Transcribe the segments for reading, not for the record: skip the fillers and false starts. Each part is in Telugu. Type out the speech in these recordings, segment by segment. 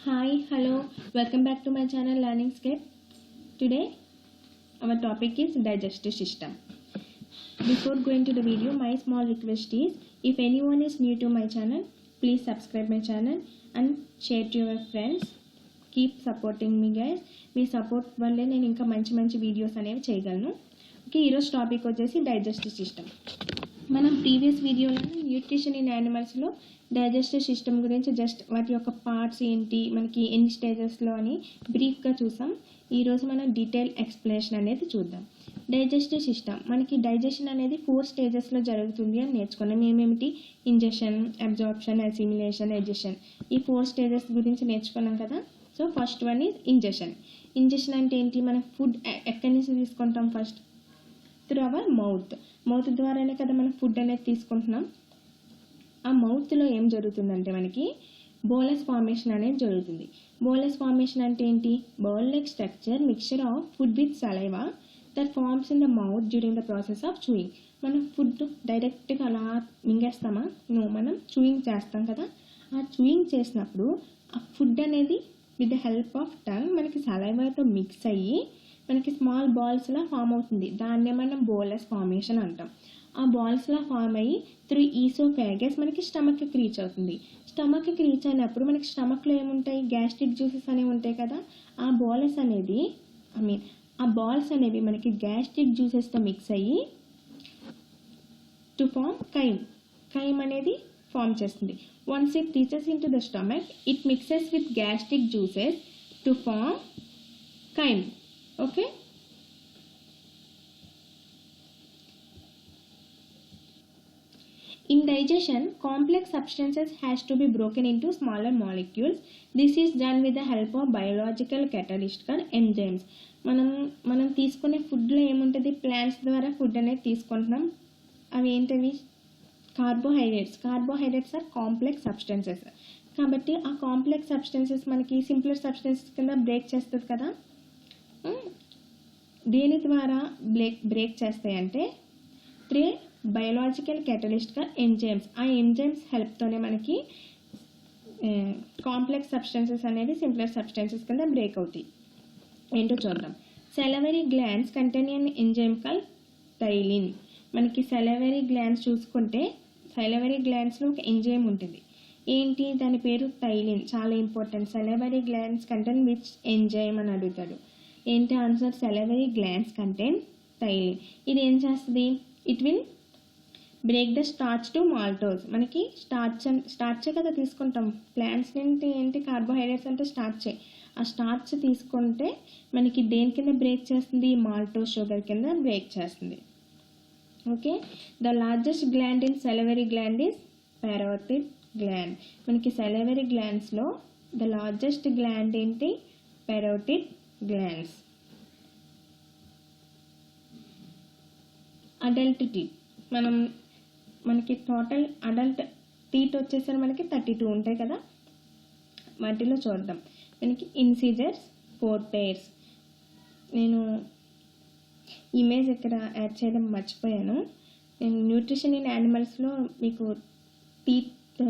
Hi, hello, welcome back to my channel Learningscape. Today our topic is digestive system. Before going to the video, my small request is if anyone is new to my channel, please subscribe my channel and share to your friends. Keep supporting me guys. Me support వల్లే నేను ఇంకా మంచి వీడియోస్ అనేవి చేయగలను. ఓకే, ఈరోజు టాపిక్ వచ్చేసి డైజెస్టివ్ సిస్టమ్. మనం ప్రీవియస్ వీడియోలో న్యూట్రిషన్ ఇన్ యానిమల్స్లో డైజెస్టివ్ సిస్టమ్ గురించి జస్ట్ వాటి యొక్క పార్ట్స్ ఏంటి, మనకి ఎన్ని స్టేజెస్లో అని బ్రీఫ్గా చూసాం. ఈరోజు మనం డీటెయిల్ ఎక్స్ప్లెనేషన్ అనేది చూద్దాం. డైజెస్టివ్ సిస్టమ్ మనకి డైజెషన్ అనేది 4 స్టేజెస్లో జరుగుతుంది అని నేర్చుకున్నాం. ఏమేమిటి? Ingestion, absorption, assimilation, digestion. ఈ 4 స్టేజెస్ గురించి నేర్చుకున్నాం కదా. So first one is ingestion. Ingestion అంటే ఏంటి? మనం ఫుడ్ ఎక్కడి నుంచి తీసుకుంటాం? ఫస్ట్ త్రూ అవర్ మౌత్ ద్వారానే కదా మనం ఫుడ్ అనేది తీసుకుంటున్నాం. ఆ మౌత్లో ఏం జరుగుతుందంటే మనకి బోలస్ ఫార్మేషన్ అనేది జరుగుతుంది. బోలస్ ఫార్మేషన్ అంటే ఏంటి? Bowl like structure mixture of food with saliva that forms in the mouth during the process of chewing. మనం ఫుడ్ డైరెక్ట్గా అలా మింగేస్తామా? నో, మనం చూయింగ్ చేస్తాం కదా. ఆ చూయింగ్ చేసినప్పుడు ఆ ఫుడ్ అనేది with the help of tongue మనకి సలైవాతో మిక్స్ అయ్యి మనకి స్మాల్ బాల్స్లా ఫామ్ అవుతుంది. దాన్నే మనం బోలస్ ఫార్మేషన్ అంటాం. ఆ బాల్స్లా ఫామ్ అయ్యి త్రూ ఈసోఫాగస్ మనకి స్టమక్కి రీచ్ అవుతుంది. స్టమక్కి రీచ్ అయినప్పుడు మనకి స్టమక్లో ఏముంటాయి? గ్యాస్ట్రిక్ జ్యూసెస్ అనేవి ఉంటాయి కదా. ఆ బాల్స్ అనేవి మనకి గ్యాస్ట్రిక్ జ్యూసెస్తో మిక్స్ అయ్యి టు ఫామ్ కైమ్ అనేది ఫామ్ చేస్తుంది. Once it reaches into the stomach it mixes with gastric juices to form chyme. Okay, in digestion, complex substances has to be broken into smaller molecules. This is done with the help of biological catalyst called enzymes. మనం తీసుకునే ఫుడ్లో ఏముంటుంది? ప్లాంట్స్ ద్వారా ఫుడ్ అనేది తీసుకుంటున్నాం. అవి ఏంటవి? Carbohydrates are complex substances. కాబట్టి ఆ కాంప్లెక్స్ సబ్స్టెన్సెస్ మనకి సింప్లర్ సబ్స్టెన్సెస్ కింద బ్రేక్ చేస్తుంది కదా. దేని ద్వారా బ్రేక్ చేస్తాయంటే త్రీ బయోలాజికల్ క్యాటలిస్ట్గా ఎంజైమ్స్. ఆ ఎంజైమ్స్ హెల్ప్తోనే మనకి కాంప్లెక్స్ సబ్స్టెన్సెస్ అనేవి సింప్లర్ సబ్స్టెన్సెస్ కింద బ్రేక్ అవుతాయి. ఏంటో చూద్దాం. Salivary glands contain an enzyme call ptyalin. మనకి సెలవరీ గ్లాండ్స్ చూసుకుంటే సెలవరీ గ్లాండ్స్లో ఒక ఎంజైమ్ ఉంటుంది. ఏంటి దాని పేరు? థైలిన్. చాలా important. Salivary glands contain which enzyme అని అడుగుతాడు. ఏంటి answer? Salivary glands contain ptyalin. ఇది ఏం చేస్తుంది? It will break the starch to maltose. మనకి స్టార్చే కదా తీసుకుంటాం. ప్లాంట్స్ నుండి ఏంటి? కార్బోహైడ్రేట్స్ అంటే స్టార్చే. ఆ స్టార్చ్ తీసుకుంటే మనకి దేని కింద బ్రేక్ చేస్తుంది? మాల్టోజ్ షుగర్ కింద బ్రేక్ చేస్తుంది. Okay, the largest gland in salivary gland is parotid gland. మనకి సెలవరీ గ్లాండ్స్లో ద లార్జెస్ట్ గ్లాండ్ ఏంటి? Parotid glands. Adult teeth. మనకి టోటల్ అడల్ట్ టీత్ వచ్చేసరికి మనకి 32 ఉంటాయి కదా. వాటిలో చూద్దాం. మనకి ఇన్సిజర్స్ 4 pairs. నేను ఇమేజ్ ఇక్కడ యాడ్ చేయడం మర్చిపోయాను. నేను న్యూట్రిషన్ ఇన్ యానిమల్స్లో మీకు టీత్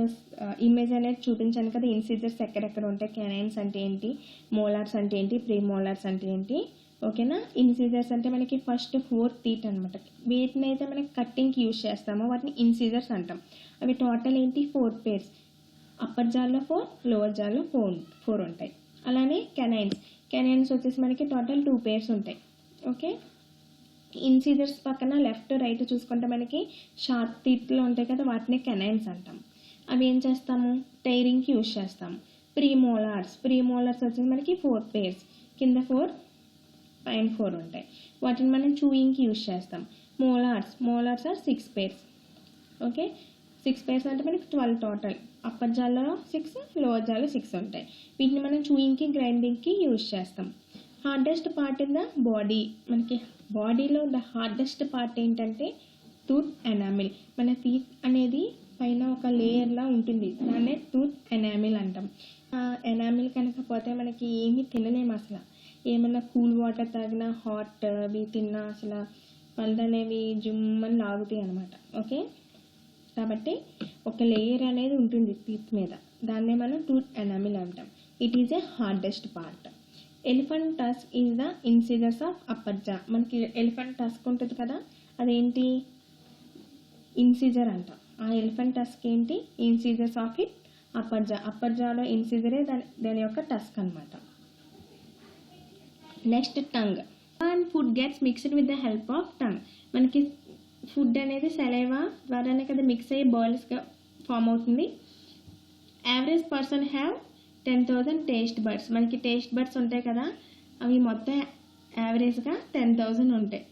ఇమేజ్ అనేది చూపించాను కదా. ఇన్సిజర్స్ ఎక్కడెక్కడ ఉంటాయి, కెనైన్స్ అంటే ఏంటి, మోలార్స్ అంటే ఏంటి, ప్రీమోలార్స్ అంటే ఏంటి. ఓకేనా. ఇన్సిజర్స్ అంటే మనకి ఫస్ట్ 4 టీత్ అనమాట. వీటిని అయితే మనకి కట్టింగ్కి యూజ్ చేస్తామో వాటిని ఇన్సిజర్స్ అంటాం. అవి టోటల్ ఏంటి? 4 pairs. అప్పర్ జాల్లో 4, లోవర్ జాల్లో 4 ఉంటాయి. అలానే కెనైన్స్ వచ్చేసి మనకి టోటల్ 2 pairs ఉంటాయి. ఓకే, ఇన్సిజర్స్ పక్కన లెఫ్ట్ రైట్ చూసుకుంటే మనకి షార్ప్ టీత్లో ఉంటాయి కదా, వాటిని కెనైన్స్ అంటాం. అవి ఏం చేస్తాము? టైరింగ్కి యూజ్ చేస్తాము. ప్రీమోలార్స్ వచ్చేసి మనకి 4 pairs. కింద 4 పైన 4 ఉంటాయి. వాటిని మనం చూయింగ్కి యూజ్ చేస్తాం. Molars are 6 pairs. Okay, 6 pairs అంటే మనకి 12 టోటల్. అప్పర్ జాల్లో 6, లోవర్ జాల్లో 6 ఉంటాయి. వీటిని మనం చూయింగ్కి గ్రైండింగ్కి యూజ్ చేస్తాం. Hardest part in the body. మనకి బాడీలో ద హార్డెస్ట్ పార్ట్ ఏంటంటే టూత్ ఎనామిల్. మన టీత్ అనేది పైన ఒక లేయర్లా ఉంటుంది. దాన్నే టూత్ ఎనామిల్ అంటాం. ఆ ఎనామిల్ కనుక పోతే మనకి ఏమీ తినలేము అసలు. ఏమన్నా కూల్ వాటర్ తాగినా, హాట్ అవి తిన్నా అసలు పళ్ళు అనేవి జుమ్మని లాగుతాయి అనమాట. ఓకే, కాబట్టి ఒక లేయర్ అనేది ఉంటుంది టీత్ మీద. దాన్నే మనం టూత్ ఎనామిల్ అంటాం. It is a hardest part. Elephant tusk is the incisors of upper జా. మనకి ఎలిఫెంట్ టస్క్ ఉంటుంది కదా, అదేంటి ఇన్సిజర్ అంట. ఆ ఎలిఫెంట్ టస్క్ ఏంటి, incisors of it upper jaw. Upper జాలో ఇన్సిజరే దాని యొక్క టస్క్ అనమాట. Next tongue. And food gets mixed with the help of tongue. మనకి ఫుడ్ అనేది సలైవా ద్వారానే కదా మిక్స్ అయ్యి బాయిల్స్గా ఫామ్ అవుతుంది. Average person have 10,000 taste buds. మనకి టేస్ట్ బడ్స్ ఉంటాయి కదా, అవి మొత్తం యావరేజ్గా 10,000 ఉంటాయి.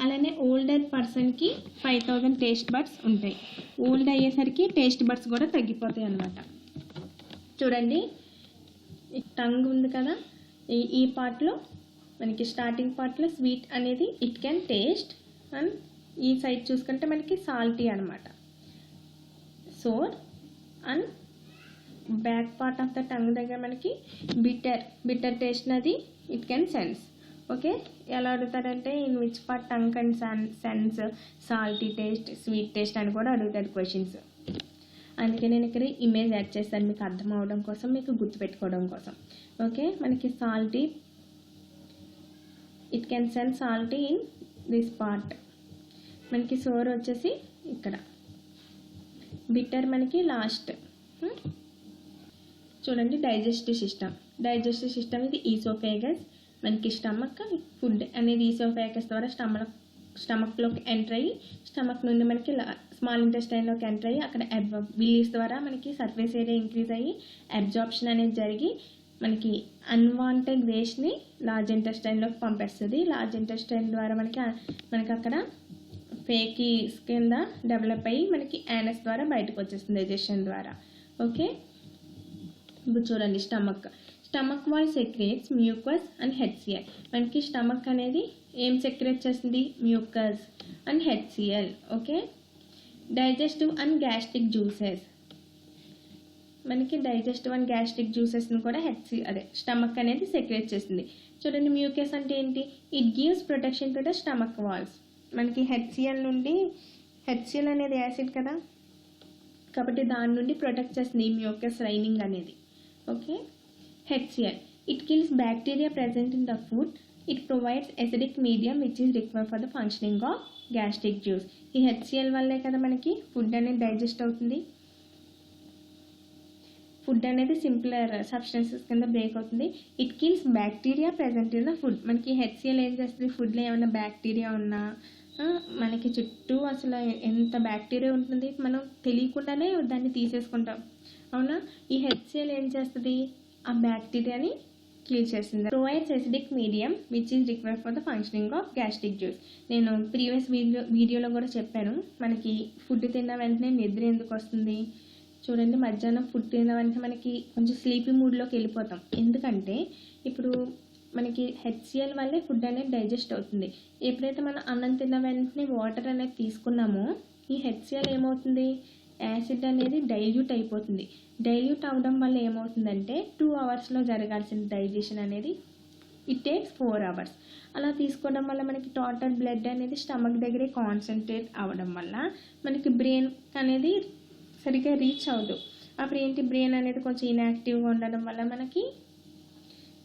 అలానే ఓల్డర్ పర్సన్కి 5,000 టేస్ట్ బడ్స్ ఉంటాయి. ఓల్డ్ అయ్యేసరికి టేస్ట్ బడ్స్ కూడా తగ్గిపోతాయి అన్నమాట. చూడండి, టంగ్ ఉంది కదా, ఈ పార్ట్లో మనకి స్టార్టింగ్ పార్ట్లో స్వీట్ అనేది ఇట్ క్యాన్ టేస్ట్, అండ్ ఈ సైడ్ చూసుకుంటే మనకి సాల్టీ అనమాట. Sour and back part of the tongue దగ్గర మనకి బిటర్ టేస్ట్ అది ఇట్ కెన్ సెన్స్. ఓకే, ఎలా అడుగుతారంటే in which part tongue can sense salty taste, sweet taste అని కూడా అడుగుతారు క్వశ్చన్స్. అందుకే నేను ఇక్కడ ఇమేజ్ యాడ్ చేస్తాను మీకు అర్థం అవడం కోసం, మీకు గుర్తుపెట్టుకోవడం కోసం. ఓకే, మనకి salty it can sense salty in this part. మనకి సోర్ వచ్చేసి ఇక్కడ, బిటర్ మనకి లాస్ట్. చూడండి, డైజెస్టివ్ సిస్టమ్ ఇది ఈసోఫేగస్. మనకి స్టమక్ ఫుడ్ అనేది ఈసోఫేగస్ ద్వారా స్టమక్లోకి ఎంటర్ అయ్యి, స్టమక్ నుండి మనకి స్మాల్ ఇంటెస్టైన్లోకి ఎంటర్ అయ్యి, అక్కడ విలీస్ ద్వారా మనకి సర్ఫేస్ ఏరియా ఇంక్రీజ్ అయ్యి అబ్జార్ప్షన్ అనేది జరిగి మనకి అన్వాంటెడ్ వేస్ట్ని లార్జ్ ఇంటెస్టైన్లోకి పంపేస్తుంది. లార్జ్ ఇంటెస్టైన్ ద్వారా మనకి అక్కడ ఫేకీస్ కింద డెవలప్ అయ్యి మనకి యానస్ ద్వారా బయటకు వచ్చేస్తుంది డైజెషన్ ద్వారా. ఓకే, ఇప్పుడు చూడండి, stomach wall secretes mucus and HCl. మనకి స్టమక్ అనేది ఏం సెక్రేట్ చేస్తుంది, mucus and HCl. Okay, digestive and gastric juices. మనకి డైజెస్టివ్ అండ్ గ్యాస్ట్రిక్ జ్యూసెస్ని కూడా స్టమక్ అనేది సెక్రేట్ చేస్తుంది. చూడండి, మ్యూకస్ అంటే ఏంటి, it gives protection to the stomach walls. మనకి హెచ్సిఎల్ అనేది యాసిడ్ కదా, కాబట్టి దాని నుండి ప్రొటెక్ట్ చేస్తుంది ఈ మ్యూకస్ లైనింగ్ అనేది. Okay, HCl it kills bacteria present in the food. It provides acidic medium which is required for the functioning of gastric juice. ఈ హెచ్సిఎల్ వల్లే కదా మనకి ఫుడ్ అనేది డైజెస్ట్ అవుతుంది. ఫుడ్ అనేది సింపులర్ సబ్స్టెన్సెస్ కింద బ్రేక్ అవుతుంది. It kills bacteria present in the food. మనకి హెచ్సిఎల్ ఏం చేస్తుంది, ఫుడ్లో ఏమైనా బ్యాక్టీరియా ఉన్నా, మనకి చుట్టూ అసలు ఎంత బ్యాక్టీరియా ఉంటుంది మనం తెలియకుండానే దాన్ని తీసేసుకుంటాం, అవునా. ఈ హెచ్సిఎల్ ఏం చేస్తుంది, ఆ బ్యాక్టీరియాని కిల్ చేస్తుంది. Provides acidic medium which is required for the functioning of gastric juice. నేను ప్రీవియస్ వీడియోలో కూడా చెప్పాను, మనకి ఫుడ్ తిన్న వెంటనే నిద్ర ఎందుకు వస్తుంది. చూడండి, మధ్యాహ్నం ఫుడ్ తిన్న వెంటనే మనకి కొంచెం స్లీపీ మూడ్లోకి వెళ్ళిపోతాం. ఎందుకంటే ఇప్పుడు మనకి హెచ్సిఎల్ వల్లే ఫుడ్ అనేది డైజెస్ట్ అవుతుంది. ఎప్పుడైతే మనం అన్నం తిన్న వెంటనే వాటర్ అనేది తీసుకున్నామో, ఈ హెచ్సిఎల్ ఏమవుతుంది, యాసిడ్ అనేది డైల్యూట్ అయిపోతుంది. డైల్యూట్ అవ్వడం వల్ల ఏమవుతుందంటే 2 అవర్స్లో జరగాల్సిన డైజెషన్ అనేది ఇట్ టేక్స్ 4 అవర్స్. అలా తీసుకోవడం వల్ల మనకి టోటల్ బ్లడ్ అనేది స్టమక్ దగ్గరే కాన్సన్ట్రేట్ అవ్వడం వల్ల మనకి బ్రెయిన్ అనేది సరిగ్గా రీచ్ అవ్వదు. అప్పుడు ఏంటి, బ్రెయిన్ అనేది కొంచెం ఇన్యాక్టివ్గా ఉండడం వల్ల మనకి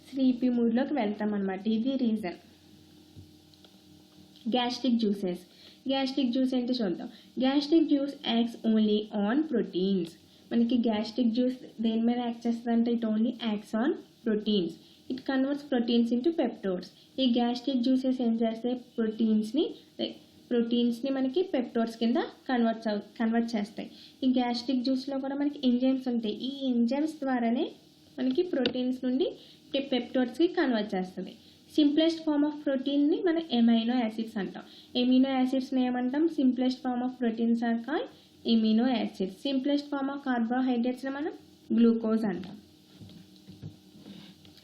స్లీపీ మూడ్లోకి వెళ్తాం అన్నమాట. ఇది రీజన్. గ్యాస్ట్రిక్ జ్యూస్ ఏంటి చూద్దాం. Gastric juice acts only on proteins. మనకి గ్యాస్ట్రిక్ జ్యూస్ దేని మీద యాక్ట్ చేస్తుంది అంటే it only acts on proteins. It converts proteins into peptides. ఈ గ్యాస్ట్రిక్ జ్యూసెస్ ఏం చేస్తాయి, ప్రోటీన్స్ని మనకి పెప్టోడ్స్ కింద కన్వర్ట్ చేస్తాయి. ఈ గ్యాస్ట్రిక్ జ్యూస్లో కూడా మనకి ఎంజైమ్స్ ఉంటాయి. ఈ ఎంజైమ్స్ ద్వారానే మనకి ప్రోటీన్స్ నుండి పెప్టోడ్స్కి కన్వర్ట్ చేస్తుంది. సింప్లెస్ట్ ఫార్మ్ ఆఫ్ ప్రోటీన్ని మనం ఎమైనో యాసిడ్స్ అంటాం. ఎమినో యాసిడ్స్ని ఏమంటాం, simplest form of proteins are called amino acids. Simplest form of కార్బోహైడ్రేట్స్ని మనం గ్లూకోజ్ అంటాం.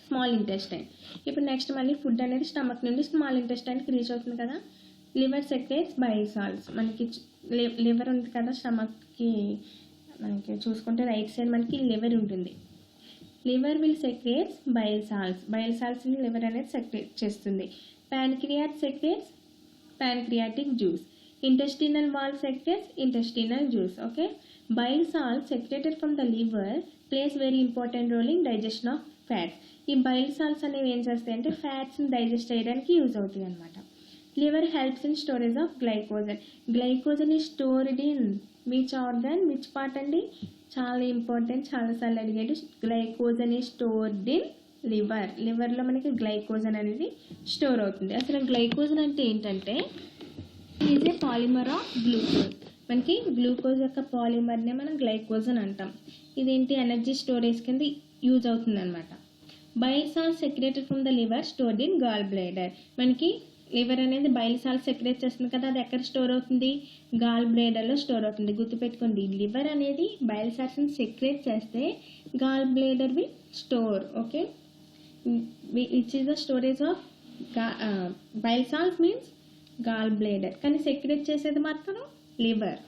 Small intestine. ఇప్పుడు నెక్స్ట్ మళ్ళీ ఫుడ్ అనేది స్టమక్ నుండి స్మాల్ ఇంటెస్టైన్కి రీచ్ అవుతుంది కదా. Liver secretes bile salts. మనకి లివర్ ఉంది కదా స్టమక్కి, మనకి చూసుకుంటే రైట్ సైడ్ మనకి లివర్ ఉంటుంది. లివర్ విల్ సెక్రేట్స్ బైల్ సాల్ట్స్ని లివర్ అనేది సెక్రేట్ చేస్తుంది. Pancreas secretes pancreatic juice. Intestinal wall secretes intestinal juice. Okay, Bile salts secreted from the liver plays very important role in digestion of fats. ఈ బైల్ సాల్ట్స్ అనేవి ఏం చేస్తాయి అంటే ఫ్యాట్స్ని డైజెస్ట్ చేయడానికి యూజ్ అవుతాయి అన్నమాట. Liver helps in storage of glycogen. Glycogen is stored in which organ, which part అండి? చాలా ఇంపార్టెంట్, చాలాసార్లు అడిగాడు. Glycogen is stored in liver. లివర్లో మనకి గ్లైకోజన్ అనేది స్టోర్ అవుతుంది. అసలు గ్లైకోజన్ అంటే ఏంటంటే is a polymer of glucose. మనకి గ్లూకోజ్ యొక్క పాలిమర్నే మనం గ్లైకోజన్ అంటాం. ఇదేంటి ఎనర్జీ స్టోరేజ్ కింద యూజ్ అవుతుంది అనమాట. Bile salt secreted from the liver stored in gall bladder. మనకి లివర్ అనేది బైల్ సాల్ట్ సెక్రేట్ చేస్తుంది కదా, అది ఎక్కడ స్టోర్ అవుతుంది? గాల్ బ్లేడర్లో స్టోర్ అవుతుంది. గుర్తుపెట్టుకోండి, లివర్ అనేది బైల్ సాల్ట్స్ని సెక్రేట్ చేస్తే gall bladder we store. Okay, which is the storage of bile salts means gall bladder. కానీ సెక్రేట్ చేసేది మాత్రం లివర్.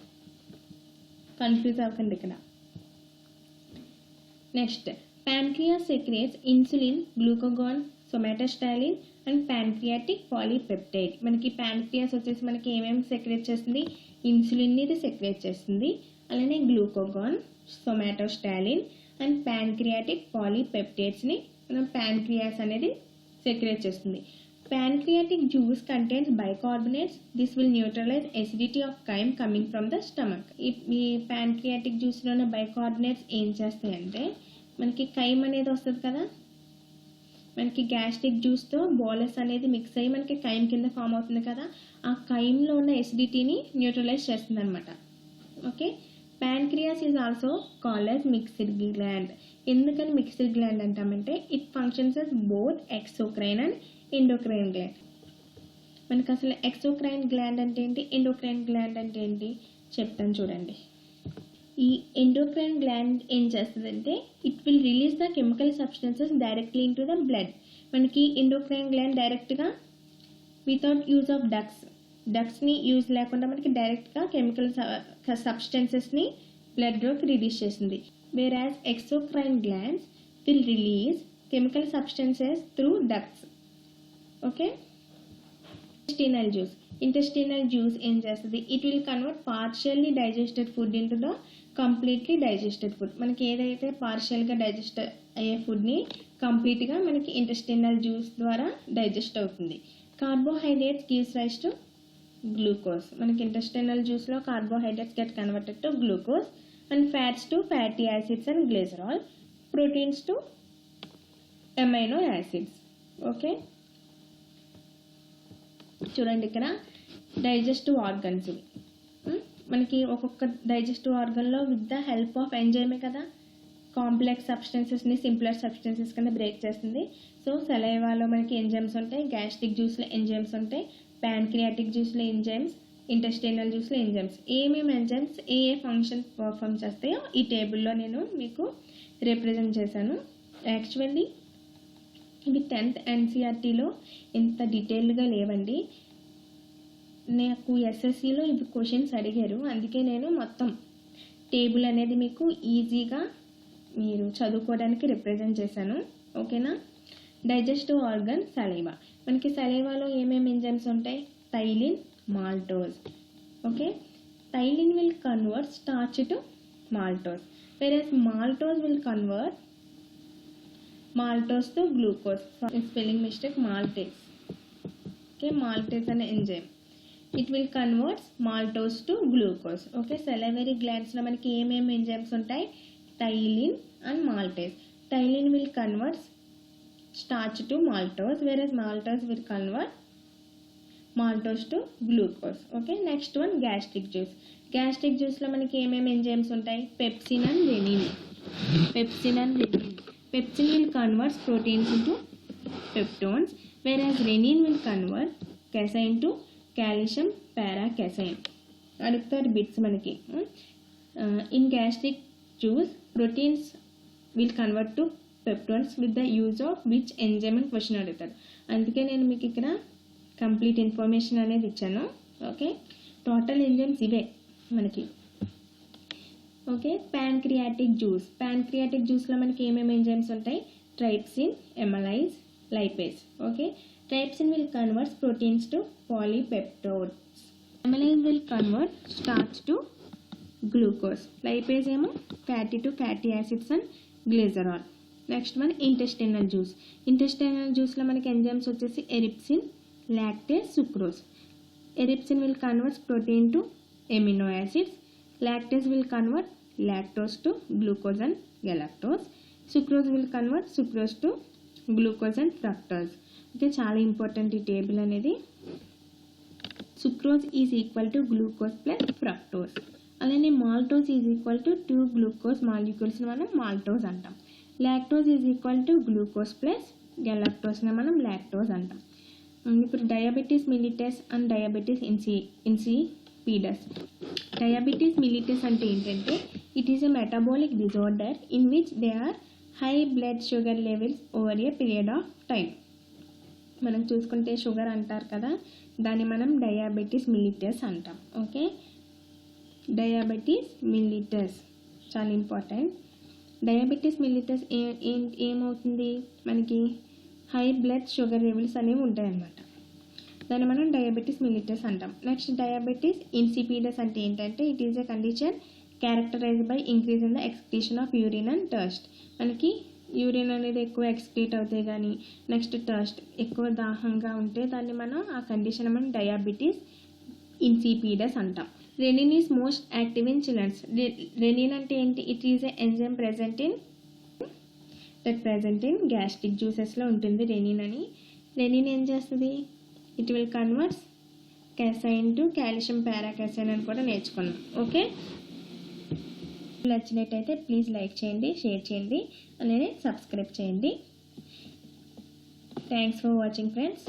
కన్ఫ్యూజ్ అవ్వకండి ఇక్కడ. Next, pancreas secretes insulin, glucagon, somatostatin and pancreatic polypeptide. మనకి ప్యాంక్రియాస్ వచ్చేసి మనకి ఏమేమి సెక్రేట్ చేస్తుంది? ఇన్సులిన్ని ఇది సెక్రేట్ చేస్తుంది, అలానే గ్లూకగాన్, సొమాటోస్టాలిన్ అండ్ ప్యాంక్రియాటిక్ పాలీపెప్టైడ్స్ని మనం ప్యాంక్రియాస్ అనేది సెక్రేట్ చేస్తుంది. Pancreatic juice contains bicarbonates. This will neutralize acidity of chyme coming from the stomach. ఈ pancreatic juice లోనే bicarbonates ఏం చేస్తాయంటే మనకి కైమ్ అనేది వస్తుంది కదా, మనకి గ్యాస్ట్రిక్ జ్యూస్తో బోలస్ అనేది మిక్స్ అయ్యి మనకి కైమ్ కింద ఫామ్ అవుతుంది కదా, ఆ కైమ్లో ఉన్న ఎసిడిటీని న్యూట్రలైజ్ చేస్తుంది అనమాట. Okay, pancreas is also called as mixed gland. ఎందుకని మిక్స్డ్ గ్లాండ్ అంటామంటే it functions as both exocrine and endocrine gland. మనకి అసలు ఎక్సోక్రైన్ గ్లాండ్ అంటే ఏంటి, ఎండోక్రైన్ గ్లాండ్ అంటే ఏంటి చెప్తాను చూడండి. ఈ ఎండోక్రైన్ గ్లాండ్ ఏం చేస్తుందంటే it will release the chemical substances directly in to the blood. మనకి ఎండోక్రైన్ గ్లాండ్ డైరెక్ట్గా వితౌట్ యూజ్ ఆఫ్ డక్స్ని యూజ్ లేకుండా మనకి డైరెక్ట్గా కెమికల్ సబ్స్టెన్సెస్ని బ్లడ్లోకి రిలీజ్ చేస్తుంది. Where as exocrine glands will release chemical substances through ducts. Okay, intestinal juice ఏం చేస్తుంది? It will convert partially digested food into the completely digested food. మనకి ఏదైతే పార్షియల్గా డైజెస్ట్ అయ్యే ఫుడ్ని కంప్లీట్గా మనకి ఇంటెస్టినల్ జ్యూస్ ద్వారా డైజెస్ట్ అవుతుంది. Carbohydrates gives rise to glucose. మనకి ఇంటెస్టినల్ జ్యూస్లో carbohydrates get converted to glucose and fats to fatty acids and glycerol, proteins to amino acids. Okay, చూడండి ఇక్కడ డైజెస్టివ్ ఆర్గన్స్. మనకి ఒక్కొక్క డైజెస్టివ్ ఆర్గన్లో విత్ ద హెల్ప్ ఆఫ్ ఎంజైమే కదా కాంప్లెక్స్ సబ్స్టెన్సెస్ని సింప్లర్ సబ్స్టెన్సెస్ కింద బ్రేక్ చేస్తుంది. సో సలైవాలో మనకి ఎంజైమ్స్ ఉంటాయి, గ్యాస్ట్రిక్ జ్యూస్లో ఎంజైమ్స్ ఉంటాయి, ప్యాన్క్రియాటిక్ జ్యూస్లో ఎంజైమ్స్, ఇంటెస్టైనల్ జ్యూస్లో ఎంజైమ్స్. ఏమేమి ఎంజైమ్స్ ఏ ఫంక్షన్ పర్ఫామ్ చేస్తాయో ఈ టేబుల్లో నేను మీకు రిప్రజెంట్ చేశాను. యాక్చువల్లీ ఇవి 10th NCERTలో ఇంత డీటెయిల్డ్గా లేవండి. నాకు ఎస్ఎస్సిలో ఇవి క్వశ్చన్స్ అడిగారు, అందుకే నేను మొత్తం టేబుల్ అనేది మీకు ఈజీగా మీరు చదువుకోవడానికి రిప్రజెంట్ చేశాను. ఓకేనా. Digestive organ saliva. మనకి సలైవాలో ఏమేమి ఎంజైమ్స్ ఉంటాయి? Ptyalin, maltose. Okay, ptyalin will convert starch to maltose, whereas maltose will convert maltose to glucose. Spelling mistake, maltase. Okay, maltase an enzyme. It will convert maltose to glucose. Okay, salivary glands లో మనకి ఏమేమి ఎంజైమ్స్ ఉంటాయి? Ptyalin and maltase. Ptyalin will convert starch to maltose, whereas maltose will convert maltose to glucose. Okay, next one gastric juice. Gastric juice లో మనకి ఏమేమి ఎంజైమ్స్ ఉంటాయి? Pepsin and rennin. Pepsin will convert proteins into peptones, whereas renin will convert casein to calcium paracasein. అడుగుతారు బిట్స్ మనకి. In gastric juice proteins will convert to peptones with the use of which enzyme అని క్వశ్చన్ అడుగుతారు. అందుకే నేను మీకు ఇక్కడ కంప్లీట్ ఇన్ఫర్మేషన్ అనేది ఇచ్చాను. ఓకే, టోటల్ ఎంజైమ్స్ ఇవే మనకి. ఓకే, ప్యాన్క్రియాటిక్ జ్యూస్లో మనకి ఏమేమి ఎంజైమ్స్ ఉంటాయి? Trypsin, amylase, lipase. Okay, trypsin will convert proteins to polypeptides. Amylase will convert starch to glucose. Lipase ఏమో fatty to fatty acids and glycerol. Next మన ఇంటెస్టినల్ జ్యూస్. ఇంటెస్టినల్ జ్యూస్లో మనకి ఎంజైమ్స్ వచ్చేసి erepsin, lactase, sucrose. Erepsin will convert protein to amino acids. Lactase will convert lactose to glucose and galactose. Sucrose will convert sucrose to glucose and fructose. Okay, చాలా ఇంపార్టెంట్ ఈ టేబుల్ అనేది. Sucrose is equal to glucose plus fructose. అలానే maltose is equal to 2 glucose మాలిక్యూల్స్ని మనం మాల్టోజ్ అంటాం. Lactose is equal to glucose plus గెలాక్టోజ్ని మనం లాక్టోజ్ అంటాం. ఇప్పుడు diabetes mellitus and diabetes insipidus. Diabetes mellitus అంటే ఏంటంటే it is a metabolic disorder in which they are high blood sugar levels over a period of time. మనం చూసుకుంటే షుగర్ అంటారు కదా, దాన్ని మనం డయాబెటీస్ మిలిటస్ అంటాం. ఓకే, డయాబెటీస్ మిలిటస్ చాలా ఇంపార్టెంట్. డయాబెటీస్ మిలిటస్ ఏమవుతుంది, మనకి హై బ్లడ్ షుగర్ లెవెల్స్ అనేవి ఉంటాయన్నమాట. దాన్ని మనం డయాబెటీస్ మిలిటస్ అంటాం. నెక్స్ట్ డయాబెటీస్ ఇన్సిపిడస్ అంటే ఏంటంటే it is a condition characterized by increase in the excretion of urine and thirst. మనకి యూరిన్ అనేది ఎక్కువ ఎక్స్క్రీట్ అవుతాయి కానీ నెక్స్ట్ టర్స్ట్ ఎక్కువ దాహంగా ఉంటే దాన్ని మనం ఆ కండిషన్ మనం డయాబెటీస్ ఇన్సిపిడస్ అంటాం. Renin is most active in children's. Renin అంటే ఏంటి, it is a enzyme present in gastric జ్యూసెస్లో ఉంటుంది రెనిన్ అని. రెనిన్ ఏం చేస్తుంది, it will converts casein to calcium paracasein అని కూడా నేర్చుకున్నాం. ఓకే, నచ్చినట్టయితే ప్లీజ్ లైక్ చేయండి, షేర్ చేయండి, అలానే సబ్స్క్రైబ్ చేయండి. Thanks for watching friends.